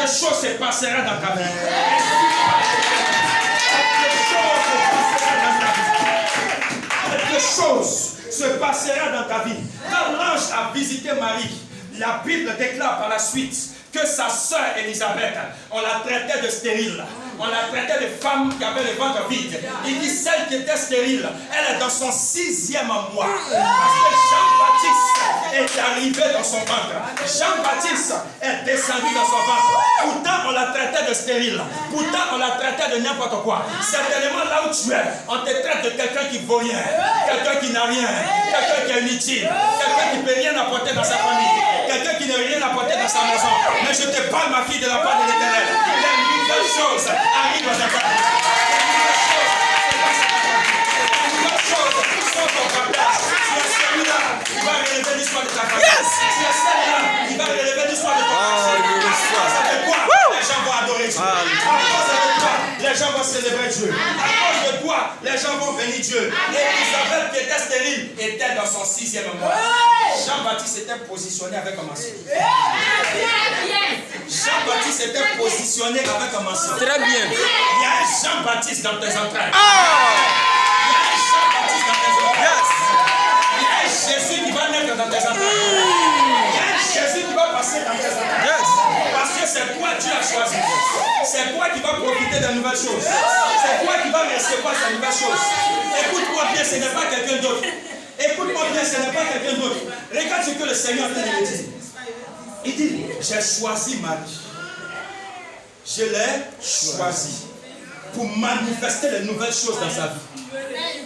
chose se passera dans ta vie. Quelque chose se passera dans ta vie. Quand l'ange a visité Marie, la Bible déclare par la suite que sa sœur Élisabeth, on la traitait de stérile. On la traitait de femme qui avait le ventre vide. Il dit celle qui était stérile, elle est dans son 6e mois. Parce que Jean-Baptiste est arrivé dans son ventre. Jean-Baptiste est descendu dans son ventre. Pourtant, on la traitait de stérile. Pourtant, on la traitait de n'importe quoi. Certainement, là où tu es, on te traite de quelqu'un qui ne vaut rien. Quelqu'un qui n'a rien. Quelqu'un qui est inutile. Quelqu'un qui ne peut rien apporter dans sa famille. Quelqu'un qui ne peut rien apporter dans sa maison. Mais je te parle, ma fille, de la part de l'Éternel. Les nouvelles choses arrivent dans ta famille. Les nouvelles choses sont dans ta place. Tu es celui-là, il va relever l'histoire de ta famille. Tu es celui-là, il va relever l'histoire de ta famille. À cause de toi, les gens vont adorer Dieu. À cause de toi, les gens vont célébrer Dieu. À cause de toi, les gens vont bénir Dieu. Et Elisabeth, qui était stérile, était dans son 6e mois. Jean-Baptiste était positionné avec un maçon. Jean-Baptiste était positionné avec un maçon. Très bien. Il y a un Jean-Baptiste dans tes entrailles. Il y a un Jean-Baptiste dans tes entrailles. Il y a un Jésus qui va naître dans tes entrailles. Il y a un Jésus qui va passer dans tes entrailles. Parce que c'est toi Dieu a choisi. C'est toi qui vas profiter de nouvelles choses. C'est toi qui vas recevoir ces nouvelles choses. Écoute-moi bien, ce n'est pas quelqu'un d'autre. Écoute-moi bien, ce n'est pas quelqu'un d'autre. Regarde ce que le Seigneur vient de me dire. Il dit, j'ai choisi Marie. Je l'ai choisi pour manifester les nouvelles choses dans sa vie.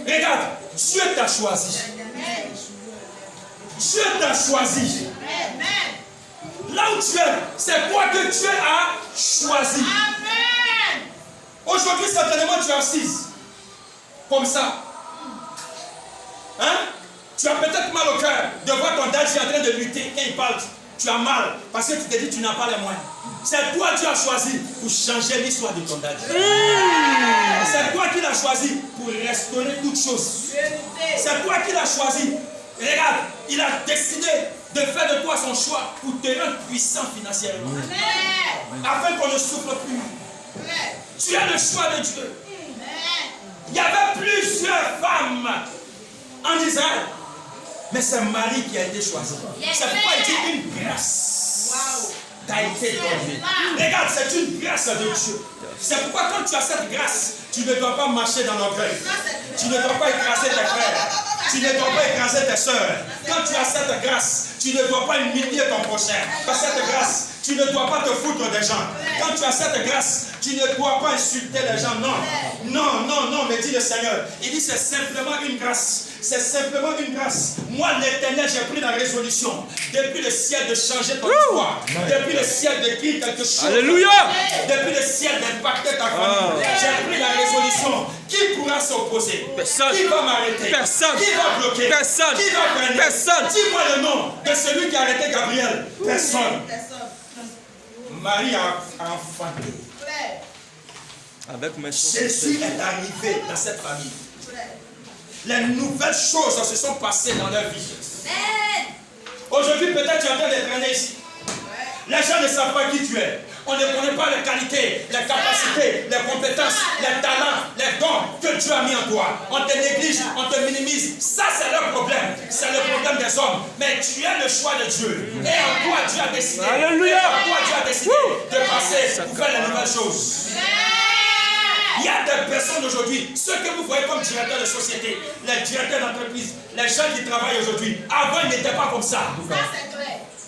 Regarde, Dieu t'a choisi. Dieu t'a choisi. Là où tu es, c'est quoi que Dieu a choisi. Aujourd'hui, certainement, tu es assise. Comme ça. Hein? Tu as peut-être mal au cœur de voir ton daddy en train de lutter. Quand il parle, tu as mal parce que tu te dis que tu n'as pas les moyens. C'est toi qui as choisi pour changer l'histoire de ton daddy. C'est toi qui l'as choisi pour restaurer toutes choses. C'est toi qui l'as choisi. Regarde, il a décidé de faire de toi son choix pour te rendre puissant financièrement. Afin qu'on ne souffre plus. Tu as le choix de Dieu. Il y avait plusieurs femmes en Israël. Mais c'est Marie qui a été choisie. C'est pourquoi il dit une grâce t'a été donnée. Regarde, c'est une grâce de Dieu. C'est pourquoi quand tu as cette grâce, tu ne dois pas marcher dans l'orgueil. Tu ne dois pas écraser tes frères. Tu ne dois pas écraser tes soeurs. Quand tu as cette grâce, tu ne dois pas humilier ton prochain. Quand cette grâce, tu ne dois pas te foutre des gens. Quand tu as cette grâce, tu ne dois pas insulter les gens. Non, non, non, non, mais dit le Seigneur. Il dit c'est simplement une grâce. C'est simplement une grâce. Moi, l'Éternel, j'ai pris la résolution depuis le ciel de changer ton histoire. Depuis le ciel d'écrire quelque chose. Alléluia. Depuis le ciel d'impacter ta famille. J'ai pris la résolution. Qui pourra s'opposer? Personne. Qui va m'arrêter? Personne. Qui va bloquer? Personne. Qui va freiner? Personne. Dis-moi le nom de celui qui a arrêté Gabriel. Personne. Marie a enfanté. Avec mes Jésus est arrivé dans cette famille. Les nouvelles choses se sont passées dans leur vie. Aujourd'hui, peut-être tu es en train de traîner ici. Les gens ne savent pas qui tu es. On ne connaît pas les qualités, les capacités, les compétences, les talents, les dons que Dieu a mis en toi. On te néglige, on te minimise. Ça, c'est leur problème. C'est le problème des hommes. Mais tu es le choix de Dieu. Et en toi, Dieu a décidé. Alléluia. Et en toi, Dieu a décidé de passer pour faire les nouvelles choses. Il y a des personnes aujourd'hui, ceux que vous voyez comme directeurs de société, les directeurs d'entreprise, les gens qui travaillent aujourd'hui, avant ils n'étaient pas comme ça.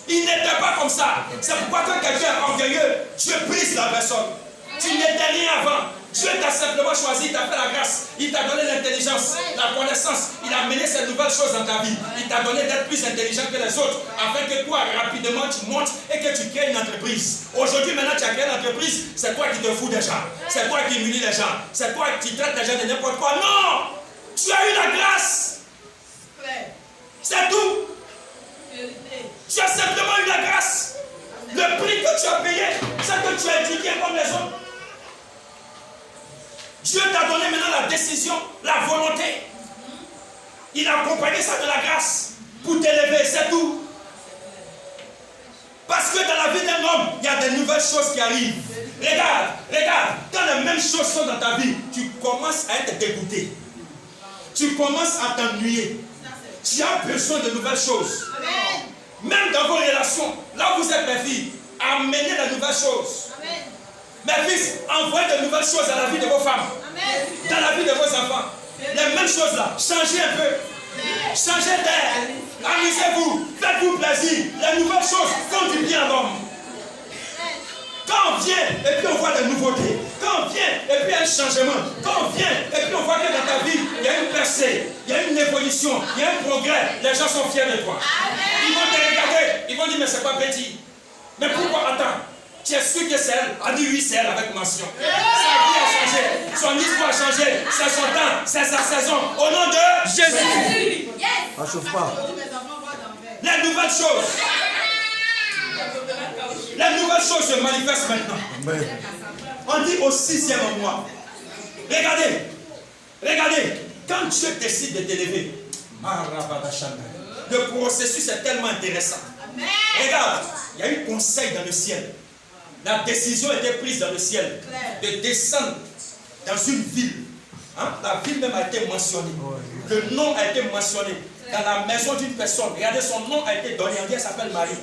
Ils n'étaient pas comme ça. C'est pourquoi quand quelqu'un est orgueilleux, Dieu brise la personne. Tu n'étais rien avant. Dieu t'a simplement choisi, il t'a fait la grâce, il t'a donné l'intelligence, la connaissance, il a mené ces nouvelles choses dans ta vie. Il t'a donné d'être plus intelligent que les autres, afin que toi, rapidement, tu montes et que tu crées une entreprise. Aujourd'hui, maintenant, tu as créé une entreprise, c'est toi qui te fous des gens, c'est toi qui humilie les gens, c'est toi qui traites les gens de n'importe quoi. Non! Tu as eu la grâce! C'est tout! Tu as simplement eu la grâce. Le prix que tu as payé, c'est que tu as étudié comme les autres. Dieu t'a donné maintenant la décision, la volonté. Il a accompagné ça de la grâce pour t'élever, c'est tout. Parce que dans la vie d'un homme, il y a des nouvelles choses qui arrivent. Regarde, quand les mêmes choses sont dans ta vie, tu commences à être dégoûté. Tu commences à t'ennuyer. Tu as besoin de nouvelles choses. Amen. Même dans vos relations, là où vous êtes mes filles, amenez de nouvelles choses. Amen. Mes fils, envoyez de nouvelles choses à la vie de vos femmes. Amen. Dans la vie de vos enfants. Les mêmes choses là. Changez un peu. Changez d'air. Amusez-vous. Faites-vous plaisir. Les nouvelles choses font du bien à l'homme. Quand on vient et puis on voit des nouveautés, quand on vient et puis il y a un changement, quand on vient et puis on voit que dans ta vie, il y a une percée, il y a une évolution, il y a un progrès, les gens sont fiers de toi. Ils vont te regarder, ils vont dire mais c'est pas petit. Mais pourquoi attends? Tu es sûr que c'est elle? A dit oui, c'est elle avec mention. Sa vie a changé, son histoire a changé, c'est son temps, c'est sa saison. Au nom de Jésus. Ne chauffe pas. Les nouvelles choses. Les nouvelles choses se manifestent maintenant. Amen. On dit au 6e mois. Regardez. Quand Dieu décide de t'élever, le processus est tellement intéressant. Regarde, il y a eu conseil dans le ciel. La décision était prise dans le ciel de descendre dans une ville. La ville même a été mentionnée. Le nom a été mentionné dans la maison d'une personne. Regardez, son nom a été donné. Elle s'appelle Marie.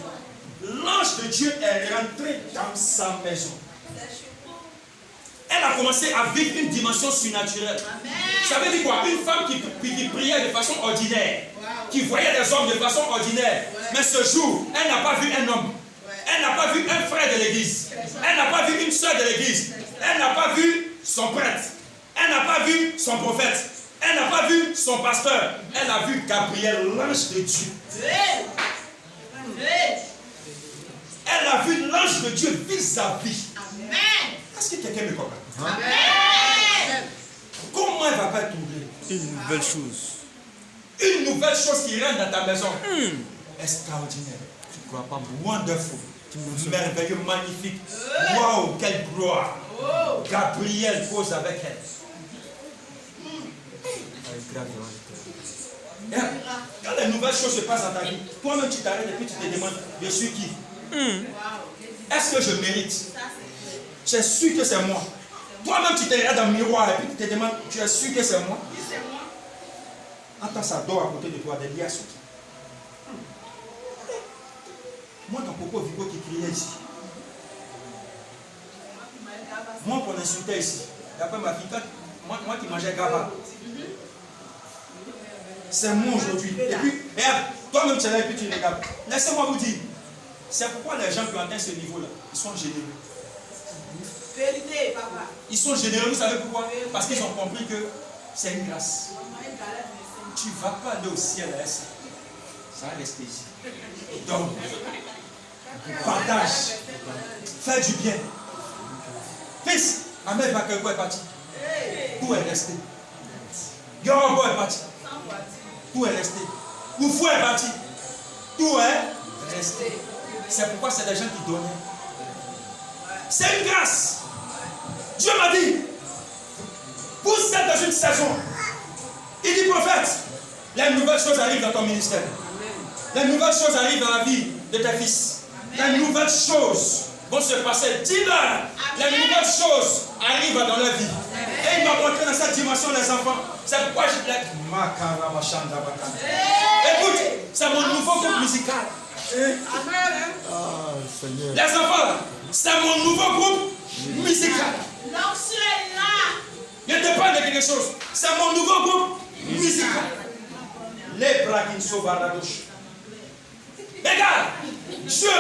L'ange de Dieu est rentré dans sa maison. Elle a commencé à vivre une dimension surnaturelle. Ça veut dire quoi? Une femme qui priait de façon ordinaire, qui voyait des hommes de façon ordinaire. Mais ce jour, elle n'a pas vu un homme. Elle n'a pas vu un frère de l'église. Elle n'a pas vu une soeur de l'église. Elle n'a pas vu son prêtre. Elle n'a pas vu son prophète. Elle n'a pas vu son pasteur. Elle a vu Gabriel, l'ange de Dieu. Elle a vu l'ange de Dieu vis-à-vis. Est-ce que quelqu'un me comprend? Amen. Comment elle ne va pas trouver Une nouvelle chose. une nouvelle chose qui rentre dans ta maison? Extraordinaire. Tu ne crois pas moi? Wonderful. Merveilleux, magnifique. Waouh, quelle gloire. Gabriel cause avec elle. Quand les nouvelles choses se passent dans ta vie, toi-même tu t'arrêtes et puis tu te demandes, je suis qui? Est-ce que je mérite? Tu es sûr que c'est moi? Toi-même tu te regardes dans le miroir et puis tu te demandes, tu es sûr que c'est moi? Attends, ça dort à côté de toi, des liasses. Moi, ton coco Vigo qui criait ici. Moi, qu'on insultait ici. D'après ma fille, moi qui mangeais gaba. C'est moi aujourd'hui. Et puis, regarde, toi-même tu es là et puis tu regardes. Laissez-moi vous dire, c'est pourquoi les gens qui ont atteint ce niveau-là, ils sont généreux. Vérité, papa. Ils sont généreux, vous savez pourquoi? Parce qu'ils ont compris que c'est une grâce. Tu ne vas pas aller au ciel à ça. Ça va rester ici. Donc, partage. Fais du bien. Fils, Ahmed Bakego est parti. Tout est resté. Yorobo est parti. Tout est resté. Oufou est parti. Tout est resté. C'est pourquoi c'est des gens qui donnent. C'est une grâce. Dieu m'a dit, vous êtes dans une saison. Il dit, prophète, les nouvelles choses arrivent dans ton ministère. Les nouvelles choses arrivent dans la vie de tes fils. Les nouvelles choses vont se passer. Dis-leur, les nouvelles choses arrivent dans leur vie. Et il m'a montré dans cette dimension les enfants. C'est pourquoi je l'ai. Écoute, c'est mon nouveau groupe musical. Seigneur. Les enfants, c'est mon nouveau groupe musical. L'onction est là. Je te parle de quelque chose. C'est mon nouveau groupe musical. Les Braquins Sauvarados. Regarde, Dieu